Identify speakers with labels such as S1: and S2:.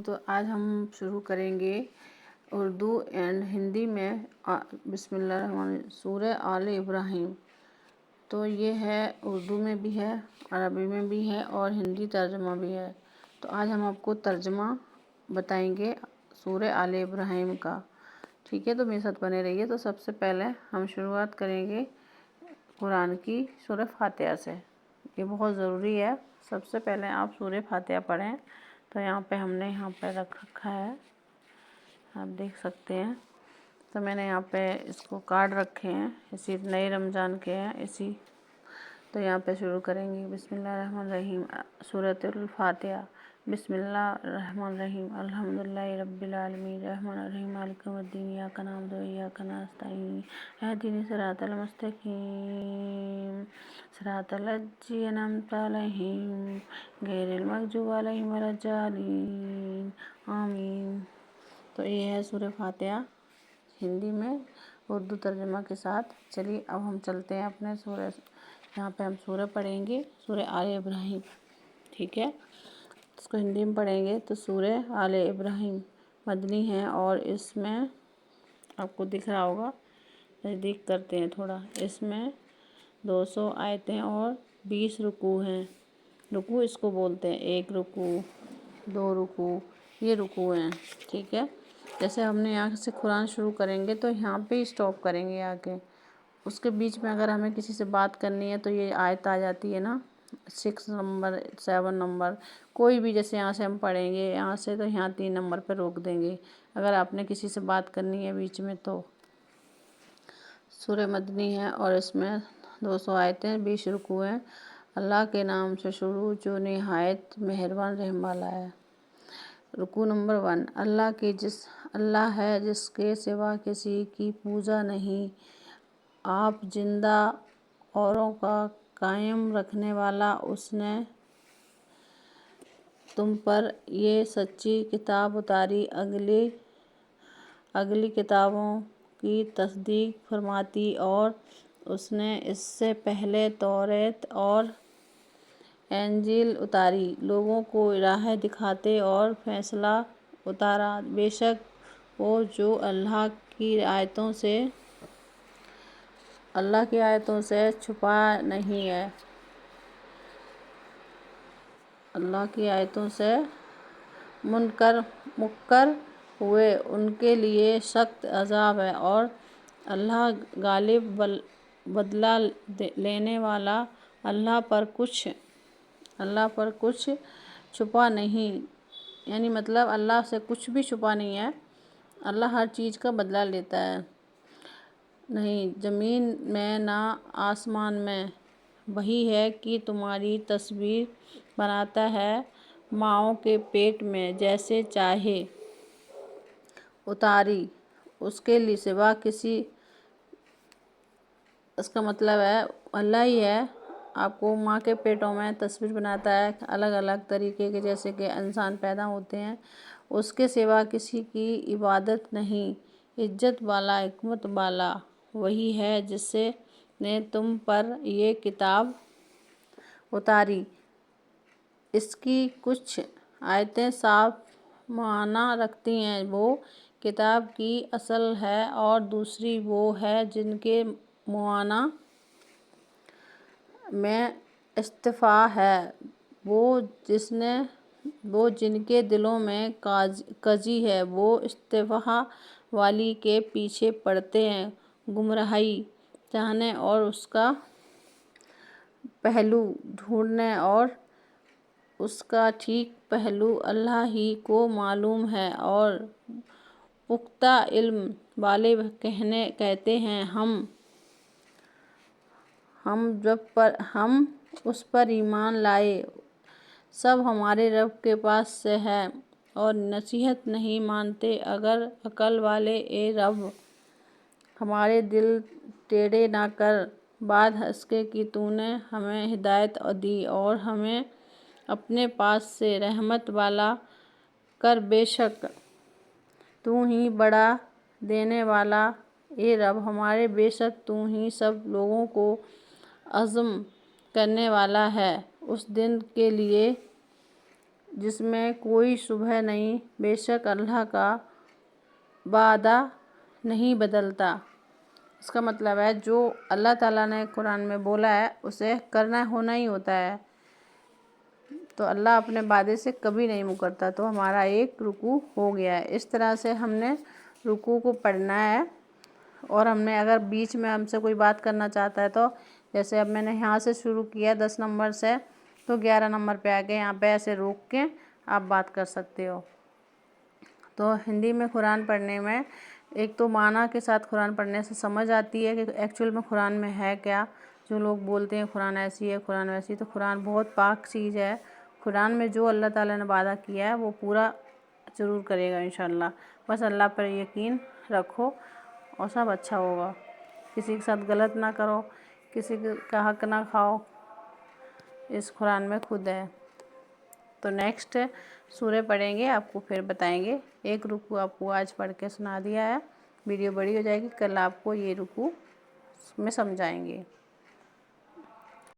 S1: تو آج ہم شروع کریں گے اردو اینڈ ہندی میں بسم اللہ الرحمن الرحیم سورہ آل ابراہیم۔ تو یہ ہے اردو میں بھی ہے، عربی میں بھی ہے اور ہندی ترجمہ بھی ہے۔ تو آج ہم آپ کو ترجمہ بتائیں گے سورہ آل ابراہیم کا، ٹھیک ہے؟ تو میرے ساتھ بنے رہیے۔ تو سب سے پہلے ہم شروعات کریں گے قرآن کی سورہ فاتحہ سے، یہ بہت ضروری ہے۔ سب سے پہلے آپ سورہ فاتحہ پڑھیں۔ تو یہاں پہ ہم نے رکھ رکھا ہے، آپ دیکھ سکتے ہیں۔ تو میں نے یہاں پہ اس کو کارڈ رکھے ہیں، اسی نئے رمضان کے ہیں تو یہاں پہ شروع کریں گے۔ بسم اللہ الرحمن الرحیم، سورۃ الفاتحہ۔ بسم اللہ الرحمن الرحیم، الحمدللہ رب العالمین، الرحمن الرحیم، مالک یوم الدین، ایاک نعبد و ایاک نستعین، اہدنا الصراط المستقیم، صراط الذین انعمت علیہم غیر المغضوب علیہم ولا الضالین، آمین۔ تو یہ ہے سورہ فاتحہ ہندی میں اردو ترجمہ کے ساتھ۔ چلیے اب ہم چلتے ہیں اپنے سورہ، یہاں پہ ہم سورہ پڑھیں گے سورہ آل ابراہیم، ٹھیک ہے؟ اس کو ہندی میں پڑھیں گے۔ تو سورہ آل ابراہیم مدنی ہے اور اس میں آپ کو دکھ رہا ہوگا، نزدیک کرتے ہیں تھوڑا، اس میں 200 آیتیں اور 20 رکوع ہیں۔ رکوع اس کو بولتے ہیں، 1 رکوع، 2 رکوع، یہ رکوع ہیں، ٹھیک ہے؟ جیسے ہم نے یہاں سے قرآن شروع کریں گے تو یہاں پہ ہی اسٹاپ کریں گے آ کے۔ اس کے بیچ میں اگر ہمیں کسی سے بات کرنی ہے تو یہ آیت آ جاتی ہے نا، 6 نمبر، 7 نمبر، کوئی بھی، جیسے یہاں سے ہم پڑھیں گے یہاں سے تو یہاں 3 نمبر پہ روک دیں گے اگر آپ نے کسی سے بات کرنی ہے بیچ میں تو۔ سورہ مدنی ہے اور اس میں 200 آیتیں، 20 رکوع ہیں۔ اللہ کے نام سے شروع جو نہایت مہربان رحم والا ہے۔ رکوع نمبر 1، اللہ ہے جس کے سوا کسی کی پوجا نہیں، آپ زندہ اوروں کا قائم رکھنے والا، اس نے تم پر یہ سچی کتاب اتاری، اگلی کتابوں کی تصدیق فرماتی، اور اس نے اس سے پہلے توریت اور انجیل اتاری، لوگوں کو راہ دکھاتے اور فیصلہ اتارا۔ بے شک وہ جو اللہ کی آیتوں سے چھپا نہیں ہے، اللہ کی آیتوں سے منکر ہوئے ان کے لیے سخت عذاب ہے، اور اللہ غالب بدلہ لینے والا، اللہ پر کچھ چھپا نہیں، یعنی مطلب اللہ سے کچھ بھی چھپا نہیں ہے، اللہ ہر چیز کا بدلہ لیتا ہے۔ نہیں زمین میں نہ آسمان میں، وہی ہے کہ تمہاری تصویر بناتا ہے ماؤں کے پیٹ میں، جیسے چاہے اتاری، اس کے سوا کسی، اس کا مطلب ہے اللہ ہی ہے، آپ کو ماں کے پیٹوں میں تصویر بناتا ہے الگ الگ طریقے کے، جیسے کہ انسان پیدا ہوتے ہیں، اس کے سوا کسی کی عبادت نہیں، عزت والا، حکمت والا وہی ہے جس نے تم پر یہ کتاب اتاری۔ اس کی کچھ آیتیں صاف معنی رکھتی ہیں، وہ کتاب کی اصل ہے، اور دوسری وہ ہے جن کے معنی میں اختلاف ہے، وہ جن کے دلوں میں کجی ہے، وہ اختلاف والی کے پیچھے پڑتے ہیں، گمراہی چاہنے اور اس کا پہلو ڈھونڈنے، اور اس کا ٹھیک پہلو اللہ ہی کو معلوم ہے، اور پختہ علم والے کہتے ہیں ہم اس پر ایمان لائے، سب ہمارے رب کے پاس سے ہے، اور نصیحت نہیں مانتے اگر عقل والے۔ اے رب، ہمارے دل ٹیڑھے نہ کر، بعد اس کے کہ تو نے ہمیں ہدایت دی، اور ہمیں اپنے پاس سے رحمت والا کر، بے شک تو ہی بڑھا دینے والا۔ اے رب ہمارے، بے شک تو ہی سب لوگوں کو عظم کرنے والا ہے۔ اس دن کے لیے جس میں کوئی شبہ نہیں، بے شک اللہ کا وعدہ نہیں بدلتا۔ اس کا مطلب ہے جو اللہ تعالیٰ نے قرآن میں بولا ہے اسے کرنا ہونا ہی ہوتا ہے، تو اللہ اپنے وعدے سے کبھی نہیں مکرتا۔ تو ہمارا ایک رکوع ہو گیا ہے۔ اس طرح سے ہم نے رکوع کو پڑھنا ہے، اور ہم نے اگر بیچ میں ہم سے کوئی بات کرنا چاہتا ہے تو جیسے اب میں نے یہاں سے شروع کیا 10 نمبر سے، تو 11 نمبر پہ آ کے یہاں پہ ایسے روک کے آپ بات کر سکتے ہو۔ تو ہندی میں قرآن پڑھنے میں ایک تو معنی کے ساتھ قرآن پڑھنے سے سمجھ آتی ہے کہ ایکچوئل میں قرآن میں ہے کیا۔ جو لوگ بولتے ہیں قرآن ایسی ہے، قرآن ویسی، تو قرآن بہت پاک چیز ہے۔ قرآن میں جو اللہ تعالیٰ نے وعدہ کیا ہے وہ پورا ضرور کرے گا انشاءاللہ۔ بس اللہ پر یقین رکھو اور سب اچھا ہوگا۔ کسی کے ساتھ غلط نہ کرو، کسی کا حق نہ کھاؤ، اس قرآن میں خود ہے۔ تو نیکسٹ سورہ پڑھیں گے، آپ کو پھر بتائیں گے۔ ایک رکوع آپ کو آج پڑھ کے سنا دیا ہے، ویڈیو بڑی ہو جائے گی، کل آپ کو یہ رکوع میں سمجھائیں گے۔